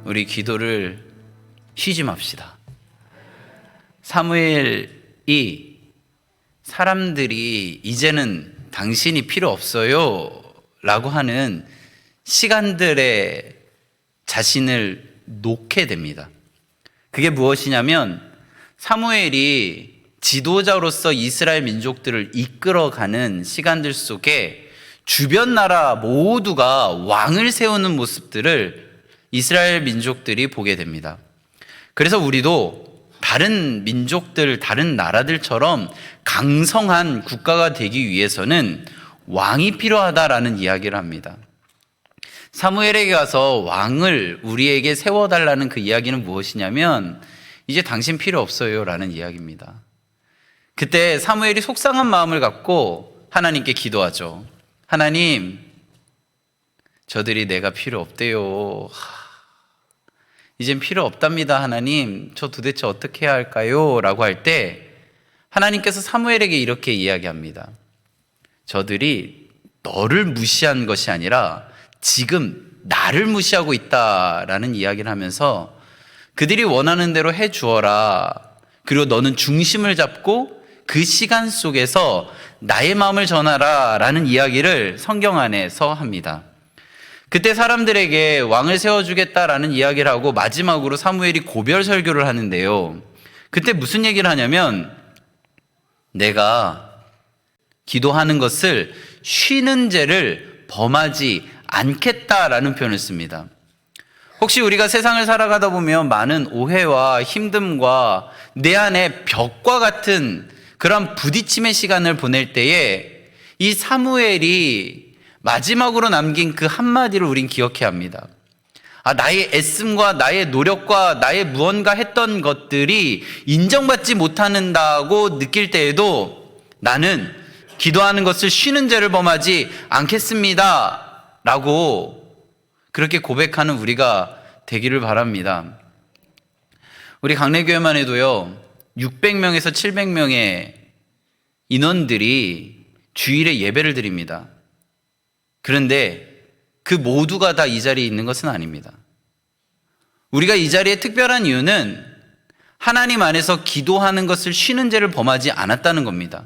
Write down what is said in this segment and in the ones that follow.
우리 기도를 쉬지 맙시다. 사무엘이 사람들이 이제는 당신이 필요 없어요 라고 하는 시간들에 자신을 놓게 됩니다. 그게 무엇이냐면 사무엘이 지도자로서 이스라엘 민족들을 이끌어가는 시간들 속에 주변 나라 모두가 왕을 세우는 모습들을 이스라엘 민족들이 보게 됩니다. 그래서 우리도 다른 민족들, 다른 나라들처럼 강성한 국가가 되기 위해서는 왕이 필요하다라는 이야기를 합니다. 사무엘에게 가서 왕을 우리에게 세워달라는 그 이야기는 무엇이냐면 이제 당신 필요 없어요 라는 이야기입니다. 그때 사무엘이 속상한 마음을 갖고 하나님께 기도하죠. 하나님, 저들이 내가 필요 없대요. 이젠 필요 없답니다. 하나님, 저 도대체 어떻게 해야 할까요? 라고 할 때 하나님께서 사무엘에게 이렇게 이야기합니다. 저들이 너를 무시한 것이 아니라 지금 나를 무시하고 있다라는 이야기를 하면서 그들이 원하는 대로 해 주어라. 그리고 너는 중심을 잡고 그 시간 속에서 나의 마음을 전하라 라는 이야기를 성경 안에서 합니다. 그때 사람들에게 왕을 세워주겠다라는 이야기를 하고 마지막으로 사무엘이 고별 설교를 하는데요. 그때 무슨 얘기를 하냐면 내가 기도하는 것을 쉬는 죄를 범하지 않겠다라는 표현을 씁니다. 혹시 우리가 세상을 살아가다 보면 많은 오해와 힘듦과 내 안에 벽과 같은 그런 부딪힘의 시간을 보낼 때에 이 사무엘이 마지막으로 남긴 그 한마디를 우린 기억해야 합니다. 나의 애씀과 나의 노력과 나의 무언가 했던 것들이 인정받지 못한다고 느낄 때에도 나는 기도하는 것을 쉬는 죄를 범하지 않겠습니다 라고 그렇게 고백하는 우리가 되기를 바랍니다. 우리 강내교회만 해도요 600명에서 700명의 인원들이 주일에 예배를 드립니다. 그런데 그 모두가 다 이 자리에 있는 것은 아닙니다. 우리가 이 자리에 특별한 이유는 하나님 안에서 기도하는 것을 쉬는 죄를 범하지 않았다는 겁니다.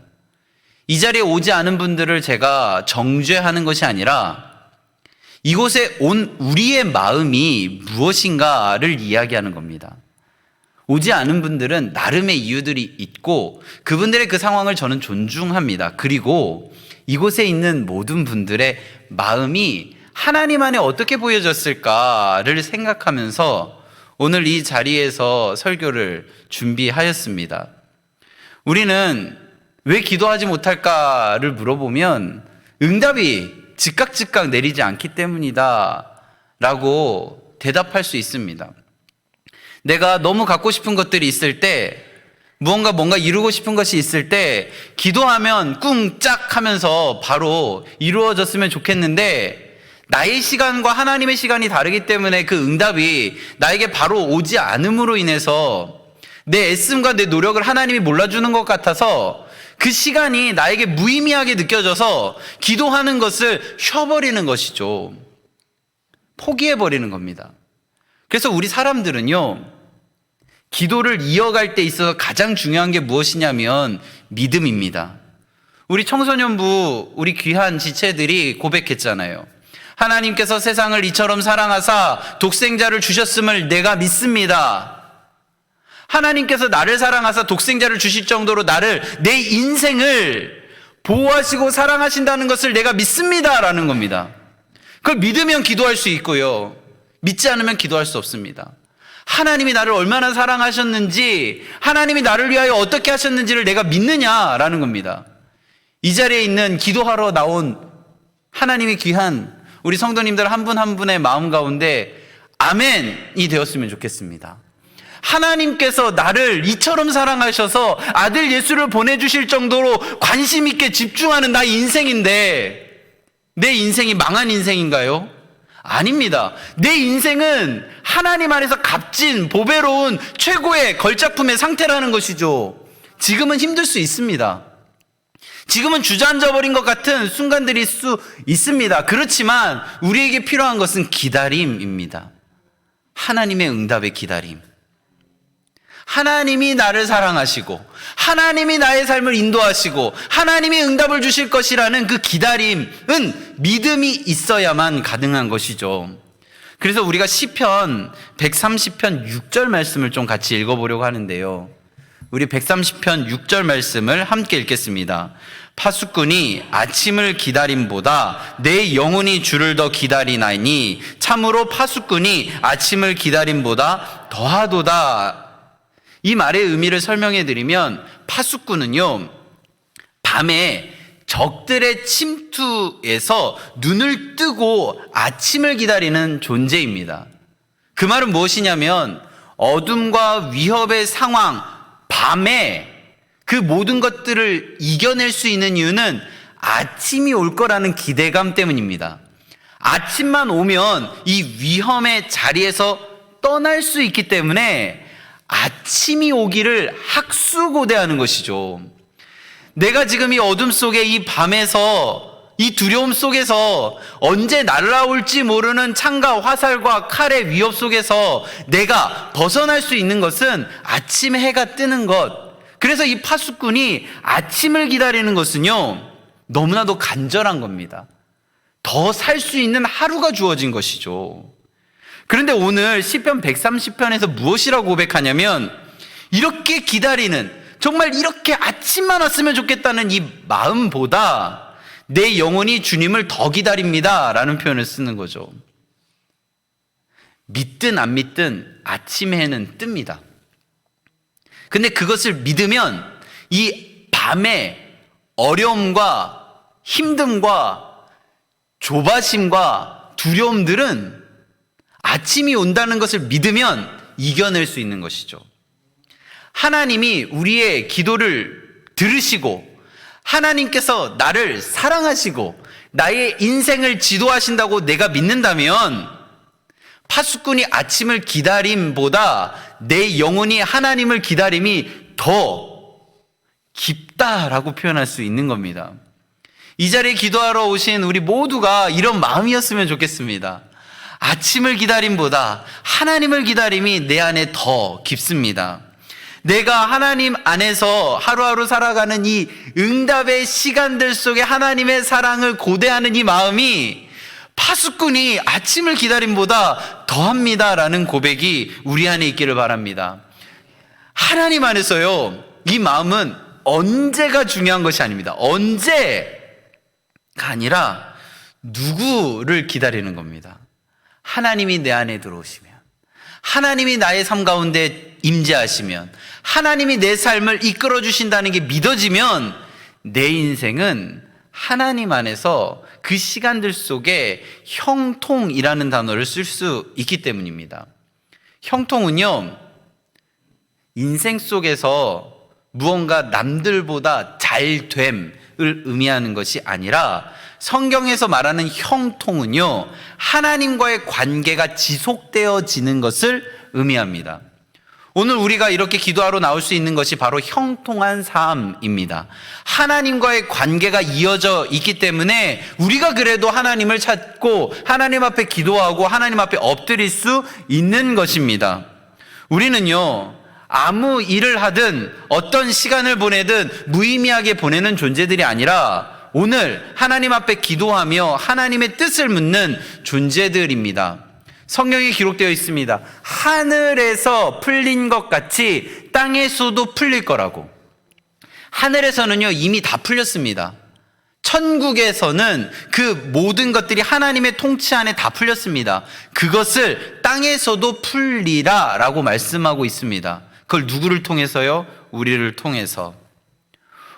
이 자리에 오지 않은 분들을 제가 정죄하는 것이 아니라 이곳에 온 우리의 마음이 무엇인가를 이야기하는 겁니다. 오지 않은 분들은 나름의 이유들이 있고 그분들의 그 상황을 저는 존중합니다. 그리고 이곳에 있는 모든 분들의 마음이 하나님 안에 어떻게 보여졌을까를 생각하면서 오늘 이 자리에서 설교를 준비하였습니다. 우리는 왜 기도하지 못할까를 물어보면 응답이 즉각 내리지 않기 때문이다 라고 대답할 수 있습니다. 내가 너무 갖고 싶은 것들이 있을 때 뭔가 이루고 싶은 것이 있을 때 기도하면 꿍짝 하면서 바로 이루어졌으면 좋겠는데 나의 시간과 하나님의 시간이 다르기 때문에 그 응답이 나에게 바로 오지 않음으로 인해서 내 애씀과 내 노력을 하나님이 몰라주는 것 같아서 그 시간이 나에게 무의미하게 느껴져서 기도하는 것을 쉬어버리는 것이죠. 포기해버리는 겁니다. 그래서 우리 사람들은요, 기도를 이어갈 때 있어서 가장 중요한 게 무엇이냐면 믿음입니다. 우리 청소년부, 우리 귀한 지체들이 고백했잖아요. 하나님께서 세상을 이처럼 사랑하사 독생자를 주셨음을 내가 믿습니다. 하나님께서 나를 사랑하사 독생자를 주실 정도로 내 인생을 보호하시고 사랑하신다는 것을 내가 믿습니다 라는 겁니다. 그걸 믿으면 기도할 수 있고요, 믿지 않으면 기도할 수 없습니다. 하나님이 나를 얼마나 사랑하셨는지, 하나님이 나를 위하여 어떻게 하셨는지를 내가 믿느냐라는 겁니다. 이 자리에 있는 기도하러 나온 하나님이 귀한 우리 성도님들 한 분 한 분의 마음 가운데 아멘이 되었으면 좋겠습니다. 하나님께서 나를 이처럼 사랑하셔서 아들 예수를 보내주실 정도로 관심 있게 집중하는 나의 인생인데 내 인생이 망한 인생인가요? 아닙니다. 내 인생은 하나님 안에서 값진 보배로운 최고의 걸작품의 상태라는 것이죠. 지금은 힘들 수 있습니다. 지금은 주저앉아 버린 것 같은 순간들일 수 있습니다. 그렇지만 우리에게 필요한 것은 기다림입니다. 하나님의 응답의 기다림. 하나님이 나를 사랑하시고 하나님이 나의 삶을 인도하시고 하나님이 응답을 주실 것이라는 그 기다림은 믿음이 있어야만 가능한 것이죠. 그래서 우리가 시편 130편 6절 말씀을 좀 같이 읽어보려고 하는데요. 우리 130편 6절 말씀을 함께 읽겠습니다. 파수꾼이 아침을 기다림보다 내 영혼이 주를 더 기다리나니 참으로 파수꾼이 아침을 기다림보다 더하도다. 이 말의 의미를 설명해 드리면 파수꾼은요, 밤에 적들의 침투에서 눈을 뜨고 아침을 기다리는 존재입니다. 그 말은 무엇이냐면 어둠과 위협의 상황, 밤에 그 모든 것들을 이겨낼 수 있는 이유는 아침이 올 거라는 기대감 때문입니다. 아침만 오면 이 위험의 자리에서 떠날 수 있기 때문에 아침이 오기를 학수고대하는 것이죠. 내가 지금 이 어둠 속에 이 밤에서 이 두려움 속에서 언제 날아올지 모르는 창과 화살과 칼의 위협 속에서 내가 벗어날 수 있는 것은 아침에 해가 뜨는 것. 그래서 이 파수꾼이 아침을 기다리는 것은요, 너무나도 간절한 겁니다. 더 살 수 있는 하루가 주어진 것이죠. 그런데 오늘 시편 130편에서 무엇이라고 고백하냐면 이렇게 기다리는, 정말 이렇게 아침만 왔으면 좋겠다는 이 마음보다 내 영혼이 주님을 더 기다립니다 라는 표현을 쓰는 거죠. 믿든 안 믿든 아침 해는 뜹니다. 근데 그것을 믿으면 이 밤의 어려움과 힘듦과 조바심과 두려움들은 아침이 온다는 것을 믿으면 이겨낼 수 있는 것이죠. 하나님이 우리의 기도를 들으시고 하나님께서 나를 사랑하시고 나의 인생을 지도하신다고 내가 믿는다면 파수꾼이 아침을 기다림보다 내 영혼이 하나님을 기다림이 더 깊다라고 표현할 수 있는 겁니다. 이 자리에 기도하러 오신 우리 모두가 이런 마음이었으면 좋겠습니다. 아침을 기다림보다 하나님을 기다림이 내 안에 더 깊습니다. 내가 하나님 안에서 하루하루 살아가는 이 응답의 시간들 속에 하나님의 사랑을 고대하는 이 마음이 파수꾼이 아침을 기다림보다 더합니다라는 고백이 우리 안에 있기를 바랍니다. 하나님 안에서요, 이 마음은 언제가 중요한 것이 아닙니다. 언제가 아니라 누구를 기다리는 겁니다. 하나님이 내 안에 들어오시면, 하나님이 나의 삶 가운데 임재하시면, 하나님이 내 삶을 이끌어 주신다는 게 믿어지면 내 인생은 하나님 안에서 그 시간들 속에 형통이라는 단어를 쓸 수 있기 때문입니다. 형통은요, 인생 속에서 무언가 남들보다 잘됨을 의미하는 것이 아니라 성경에서 말하는 형통은요, 하나님과의 관계가 지속되어지는 것을 의미합니다. 오늘 우리가 이렇게 기도하러 나올 수 있는 것이 바로 형통한 삶입니다. 하나님과의 관계가 이어져 있기 때문에 우리가 그래도 하나님을 찾고 하나님 앞에 기도하고 하나님 앞에 엎드릴 수 있는 것입니다. 우리는요, 아무 일을 하든 어떤 시간을 보내든 무의미하게 보내는 존재들이 아니라 오늘 하나님 앞에 기도하며 하나님의 뜻을 묻는 존재들입니다. 성경에 기록되어 있습니다. 하늘에서 풀린 것 같이 땅에서도 풀릴 거라고. 하늘에서는요, 이미 다 풀렸습니다. 천국에서는 그 모든 것들이 하나님의 통치 안에 다 풀렸습니다. 그것을 땅에서도 풀리라 라고 말씀하고 있습니다. 그걸 누구를 통해서요? 우리를 통해서.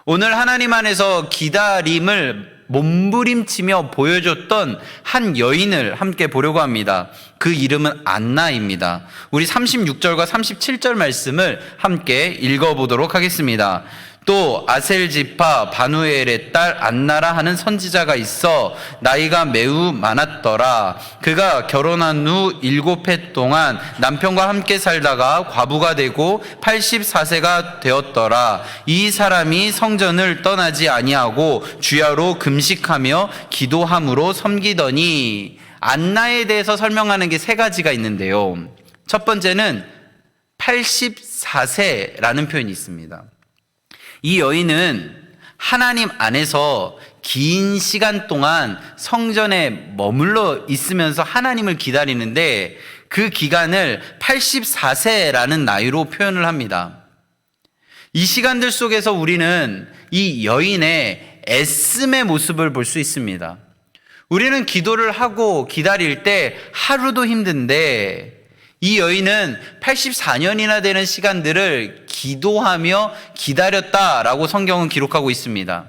오늘 하나님 안에서 기다림을 몸부림치며 보여줬던 한 여인을 함께 보려고 합니다. 그 이름은 안나입니다. 우리 36절과 37절 말씀을 함께 읽어보도록 하겠습니다. 또 아셀지파 바누엘의 딸 안나라 하는 선지자가 있어 나이가 매우 많았더라. 그가 결혼한 후 7해 동안 남편과 함께 살다가 과부가 되고 84세가 되었더라. 이 사람이 성전을 떠나지 아니하고 주야로 금식하며 기도함으로 섬기더니. 안나에 대해서 설명하는 게 3가지가 있는데요. 첫 번째는 84세라는 표현이 있습니다. 이 여인은 하나님 안에서 긴 시간 동안 성전에 머물러 있으면서 하나님을 기다리는데 그 기간을 84세라는 나이로 표현을 합니다. 이 시간들 속에서 우리는 이 여인의 애씀의 모습을 볼 수 있습니다. 우리는 기도를 하고 기다릴 때 하루도 힘든데 이 여인은 84년이나 되는 시간들을 기도하며 기다렸다라고 성경은 기록하고 있습니다.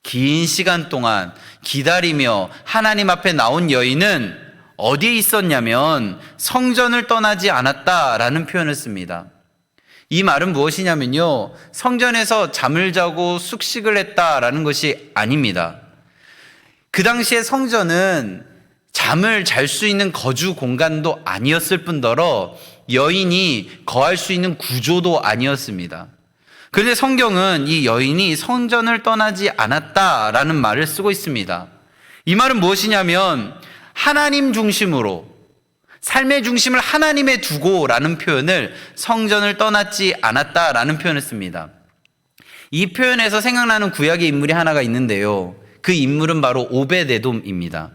긴 시간 동안 기다리며 하나님 앞에 나온 여인은 어디에 있었냐면 성전을 떠나지 않았다라는 표현을 씁니다. 이 말은 무엇이냐면요, 성전에서 잠을 자고 숙식을 했다라는 것이 아닙니다. 그 당시에 성전은 잠을 잘 수 있는 거주 공간도 아니었을 뿐더러 여인이 거할 수 있는 구조도 아니었습니다. 그런데 성경은 이 여인이 성전을 떠나지 않았다라는 말을 쓰고 있습니다. 이 말은 무엇이냐면 하나님 중심으로, 삶의 중심을 하나님에 두고라는 표현을 성전을 떠났지 않았다라는 표현을 씁니다. 이 표현에서 생각나는 구약의 인물이 하나가 있는데요, 그 인물은 바로 오벳에돔입니다.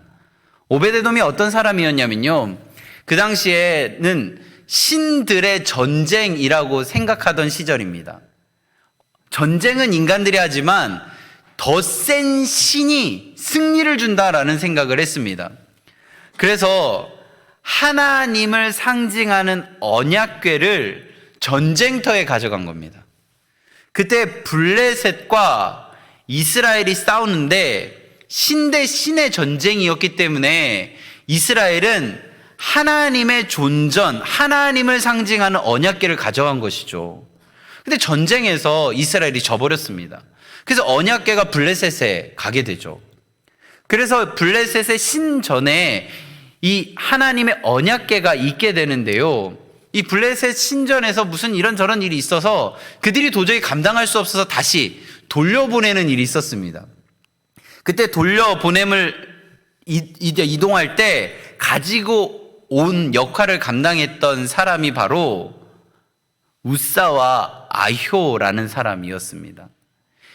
오벳에돔이 어떤 사람이었냐면요, 그 당시에는 신들의 전쟁이라고 생각하던 시절입니다. 전쟁은 인간들이 하지만 더 센 신이 승리를 준다라는 생각을 했습니다. 그래서 하나님을 상징하는 언약궤를 전쟁터에 가져간 겁니다. 그때 블레셋과 이스라엘이 싸우는데 신 대 신의 전쟁이었기 때문에 이스라엘은 하나님의 존전, 하나님을 상징하는 언약궤를 가져간 것이죠. 근데 전쟁에서 이스라엘이 져버렸습니다. 그래서 언약궤가 블레셋에 가게 되죠. 그래서 블레셋의 신전에 이 하나님의 언약궤가 있게 되는데요, 이 블레셋 신전에서 무슨 이런저런 일이 있어서 그들이 도저히 감당할 수 없어서 다시 돌려보내는 일이 있었습니다. 그때 돌려보냄을 이동할 때 가지고 온 역할을 감당했던 사람이 바로 웃사와 아효라는 사람이었습니다.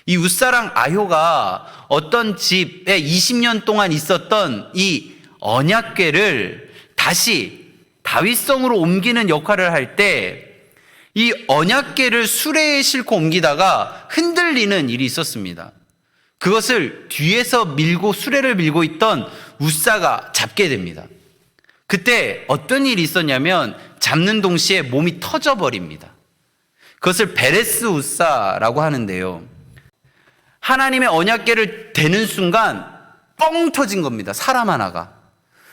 이 웃사랑 아효가 어떤 집에 20년 동안 있었던 이 언약궤를 다시 다윗성으로 옮기는 역할을 할 때 이 언약궤를 수레에 싣고 옮기다가 흔들리는 일이 있었습니다. 그것을 뒤에서 밀고 수레를 밀고 있던 웃사가 잡게 됩니다. 그때 어떤 일이 있었냐면 잡는 동시에 몸이 터져버립니다. 그것을 베레스 웃사라고 하는데요, 하나님의 언약궤를 대는 순간 뻥 터진 겁니다. 사람 하나가.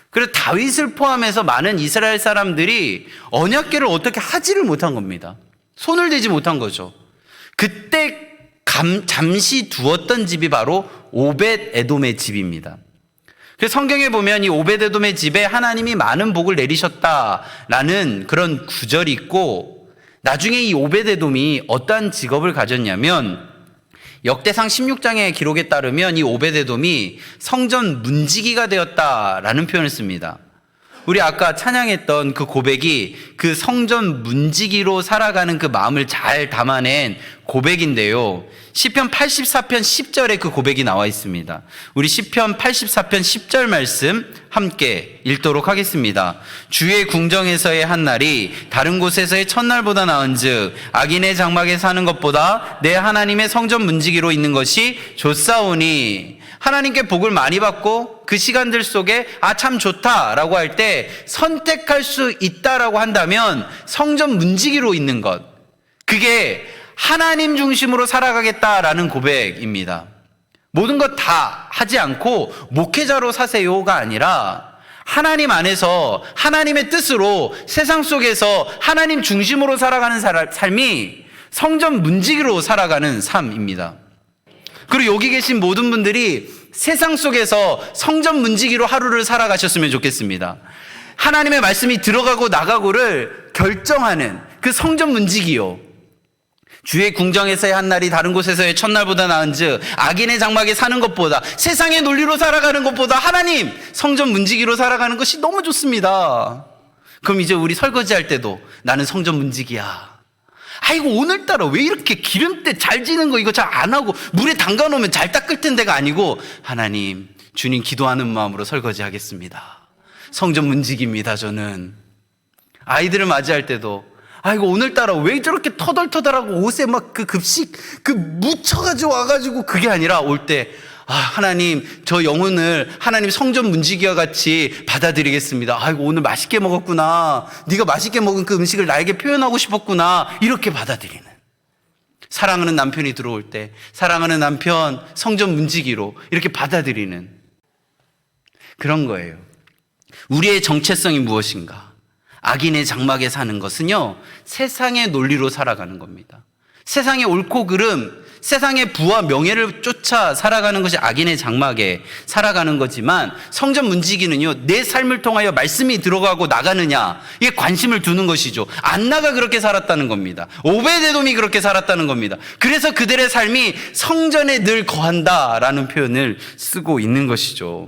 그래서 다윗을 포함해서 많은 이스라엘 사람들이 언약궤를 어떻게 하지를 못한 겁니다. 손을 대지 못한 거죠. 그때 잠시 두었던 집이 바로 오벳에돔의 집입니다. 그래서 성경에 보면 이 오벳에돔의 집에 하나님이 많은 복을 내리셨다라는 그런 구절이 있고, 나중에 이 오벳에돔이 어떠한 직업을 가졌냐면 역대상 16장의 기록에 따르면 이 오벳에돔이 성전 문지기가 되었다라는 표현을 씁니다. 우리 아까 찬양했던 그 고백이 그 성전 문지기로 살아가는 그 마음을 잘 담아낸 고백인데요, 시편 84편 10절에 그 고백이 나와 있습니다. 우리 시편 84편 10절 말씀 함께 읽도록 하겠습니다. 주의 궁정에서의 한 날이 다른 곳에서의 첫날보다 나은즉 악인의 장막에 사는 것보다 내 하나님의 성전 문지기로 있는 것이 좋사오니. 하나님께 복을 많이 받고 그 시간들 속에 참 좋다라고 할 때 선택할 수 있다라고 한다면 성전 문지기로 있는 것, 그게 하나님 중심으로 살아가겠다라는 고백입니다. 모든 것 다 하지 않고 목회자로 사세요가 아니라 하나님 안에서 하나님의 뜻으로 세상 속에서 하나님 중심으로 살아가는 삶이 성전 문지기로 살아가는 삶입니다. 그리고 여기 계신 모든 분들이 세상 속에서 성전 문지기로 하루를 살아가셨으면 좋겠습니다. 하나님의 말씀이 들어가고 나가고를 결정하는 그 성전 문지기요. 주의 궁정에서의 한 날이 다른 곳에서의 첫날보다 나은즉 악인의 장막에 사는 것보다, 세상의 논리로 살아가는 것보다 하나님 성전 문지기로 살아가는 것이 너무 좋습니다. 그럼 이제 우리 설거지 할 때도 나는 성전 문지기야. 아이고 오늘따라 왜 이렇게 기름때 잘 지는 거 이거 잘 안 하고 물에 담가 놓으면 잘 닦을 텐데가 아니고, 하나님 주님 기도하는 마음으로 설거지 하겠습니다. 성전 문지기입니다 저는. 아이들을 맞이할 때도 아이고 오늘따라 왜 저렇게 터덜터덜하고 옷에 막 그 급식 묻혀가지고 와가지고, 그게 아니라 올 때 하나님 저 영혼을 하나님 성전 문지기와 같이 받아들이겠습니다. 아이고 오늘 맛있게 먹었구나, 네가 맛있게 먹은 그 음식을 나에게 표현하고 싶었구나, 이렇게 받아들이는. 사랑하는 남편이 들어올 때 사랑하는 남편 성전 문지기로 이렇게 받아들이는 그런 거예요. 우리의 정체성이 무엇인가? 악인의 장막에 사는 것은요, 세상의 논리로 살아가는 겁니다. 세상의 옳고 그름, 세상의 부와 명예를 쫓아 살아가는 것이 악인의 장막에 살아가는 거지만, 성전 문지기는요, 내 삶을 통하여 말씀이 들어가고 나가느냐, 이게 관심을 두는 것이죠. 안나가 그렇게 살았다는 겁니다. 오베데돔이 그렇게 살았다는 겁니다. 그래서 그들의 삶이 성전에 늘 거한다라는 표현을 쓰고 있는 것이죠.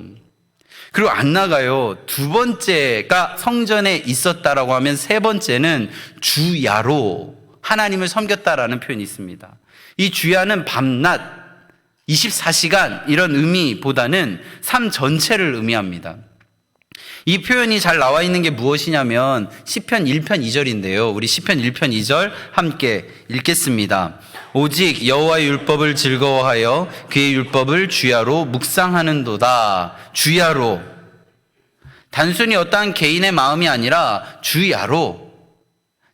그리고 안나가요, 두 번째가 성전에 있었다라고 하면 세 번째는 주야로 하나님을 섬겼다라는 표현이 있습니다. 이 주야는 밤낮 24시간 이런 의미보다는 삶 전체를 의미합니다. 이 표현이 잘 나와 있는 게 무엇이냐면 시편 1편 2절인데요. 우리 시편 1편 2절 함께 읽겠습니다. 오직 여호와의 율법을 즐거워하여 그의 율법을 주야로 묵상하는도다. 주야로, 단순히 어떠한 개인의 마음이 아니라 주야로,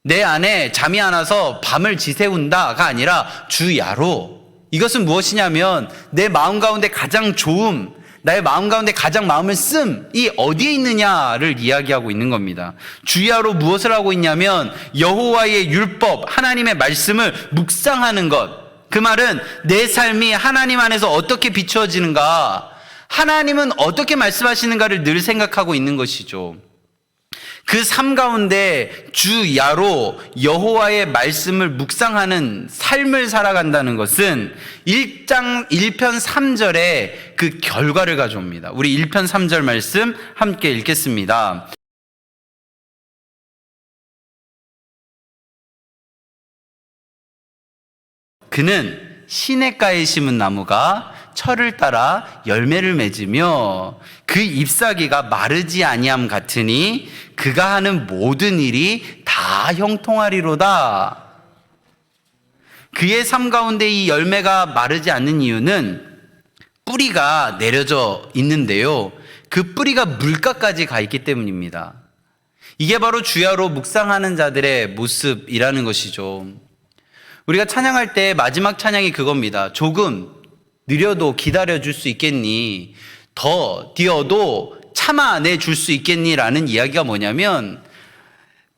내 안에 잠이 안 와서 밤을 지새운다가 아니라 주야로. 이것은 무엇이냐면 내 마음 가운데 가장 좋음, 나의 마음 가운데 가장 마음을 씀이 어디에 있느냐를 이야기하고 있는 겁니다. 주야로 무엇을 하고 있냐면 여호와의 율법, 하나님의 말씀을 묵상하는 것. 그 말은 내 삶이 하나님 안에서 어떻게 비추어지는가, 하나님은 어떻게 말씀하시는가를 늘 생각하고 있는 것이죠. 그 삶 가운데 주야로 여호와의 말씀을 묵상하는 삶을 살아간다는 것은 1편 3절에 그 결과를 가져옵니다. 우리 1편 3절 말씀 함께 읽겠습니다. 그는 시냇가에 심은 나무가 철을 따라 열매를 맺으며 그 잎사귀가 마르지 아니함 같으니 그가 하는 모든 일이 다 형통하리로다. 그의 삶 가운데 이 열매가 마르지 않는 이유는 뿌리가 내려져 있는데요, 그 뿌리가 물가까지 가 있기 때문입니다. 이게 바로 주야로 묵상하는 자들의 모습이라는 것이죠. 우리가 찬양할 때 마지막 찬양이 그겁니다. 조금 느려도 기다려줄 수 있겠니? 더 뛰어도 참아내 줄 수 있겠니? 라는 이야기가 뭐냐면,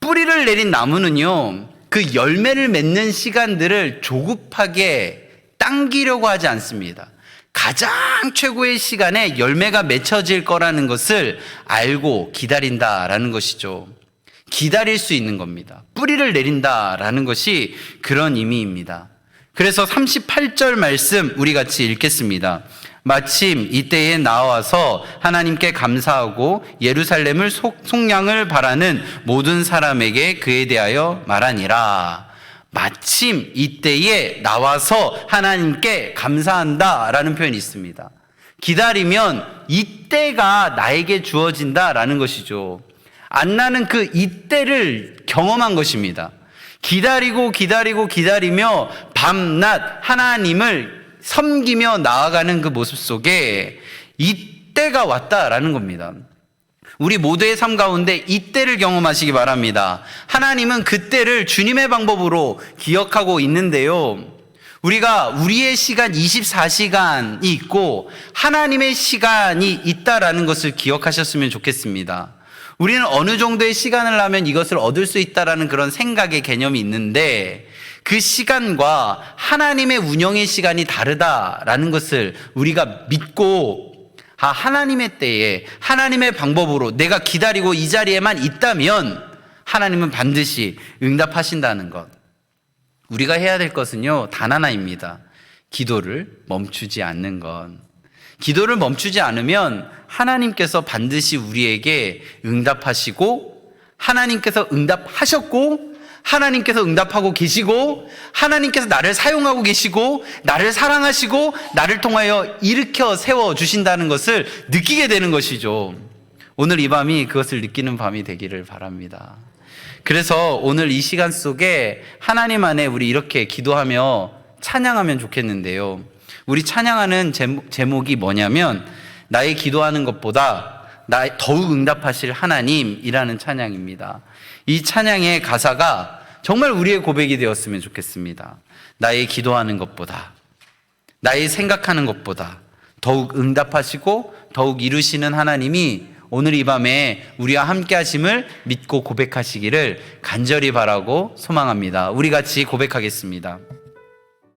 뿌리를 내린 나무는요, 그 열매를 맺는 시간들을 조급하게 당기려고 하지 않습니다. 가장 최고의 시간에 열매가 맺혀질 거라는 것을 알고 기다린다라는 것이죠. 기다릴 수 있는 겁니다. 뿌리를 내린다라는 것이 그런 의미입니다. 그래서 38절 말씀 우리 같이 읽겠습니다. 마침 이때에 나와서 하나님께 감사하고 예루살렘을 속량을 바라는 모든 사람에게 그에 대하여 말하니라. 마침 이때에 나와서 하나님께 감사한다라는 표현이 있습니다. 기다리면 이때가 나에게 주어진다라는 것이죠. 안나는 그 이때를 경험한 것입니다. 기다리며 밤낮 하나님을 섬기며 나아가는 그 모습 속에 이때가 왔다라는 겁니다. 우리 모두의 삶 가운데 이때를 경험하시기 바랍니다. 하나님은 그때를 주님의 방법으로 기억하고 있는데요, 우리가 우리의 시간 24시간이 있고 하나님의 시간이 있다라는 것을 기억하셨으면 좋겠습니다. 우리는 어느 정도의 시간을 하면 이것을 얻을 수 있다라는 그런 생각의 개념이 있는데, 그 시간과 하나님의 운영의 시간이 다르다라는 것을 우리가 믿고, 하나님의 때에 하나님의 방법으로 내가 기다리고 이 자리에만 있다면 하나님은 반드시 응답하신다는 것. 우리가 해야 될 것은요, 단 하나입니다. 기도를 멈추지 않는 것. 기도를 멈추지 않으면 하나님께서 반드시 우리에게 응답하시고 하나님께서 응답하셨고, 하나님께서 응답하고 계시고, 하나님께서 나를 사용하고 계시고, 나를 사랑하시고, 나를 통하여 일으켜 세워 주신다는 것을 느끼게 되는 것이죠. 오늘 이 밤이 그것을 느끼는 밤이 되기를 바랍니다. 그래서 오늘 이 시간 속에 하나님 안에 우리 이렇게 기도하며 찬양하면 좋겠는데요. 우리 찬양하는 제목이 뭐냐면, 나의 기도하는 것보다 더욱 응답하실 하나님이라는 찬양입니다. 이 찬양의 가사가 정말 우리의 고백이 되었으면 좋겠습니다. 나의 기도하는 것보다, 나의 생각하는 것보다 더욱 응답하시고 더욱 이루시는 하나님이 오늘 이 밤에 우리와 함께 하심을 믿고 고백하시기를 간절히 바라고 소망합니다. 우리 같이 고백하겠습니다.